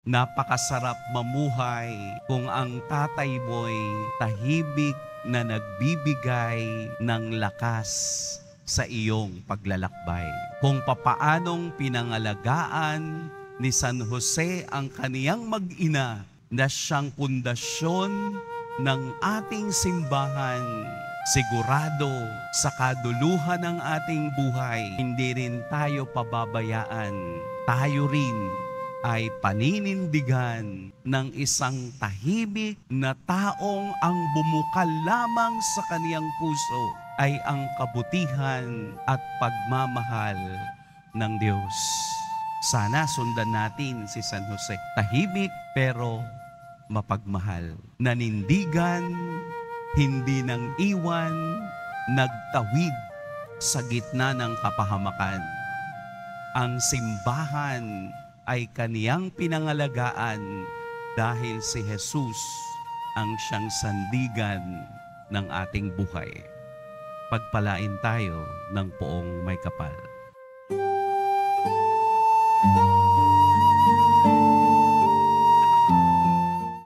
Napakasarap mamuhay kung ang tatay mo'y tahimik na nagbibigay ng lakas sa iyong paglalakbay. Kung papaanong pinangalagaan ni San Jose ang kaniyang mag-ina na siyang pundasyon ng ating simbahan, sigurado sa kaduluhan ng ating buhay, hindi rin tayo pababayaan. Tayo rin ay paninindigan ng isang tahimik na taong ang bumukal lamang sa kaniyang puso ay ang kabutihan at pagmamahal ng Diyos. Sana sundan natin si San Jose. Tahimik pero mapagmahal. Nanindigan, hindi nang iwan, nagtawid sa gitna ng kapahamakan. Ang simbahan ay kaniyang pinangalagaan dahil si Jesus ang siyang sandigan ng ating buhay. Pagpalain tayo ng poong may kapal.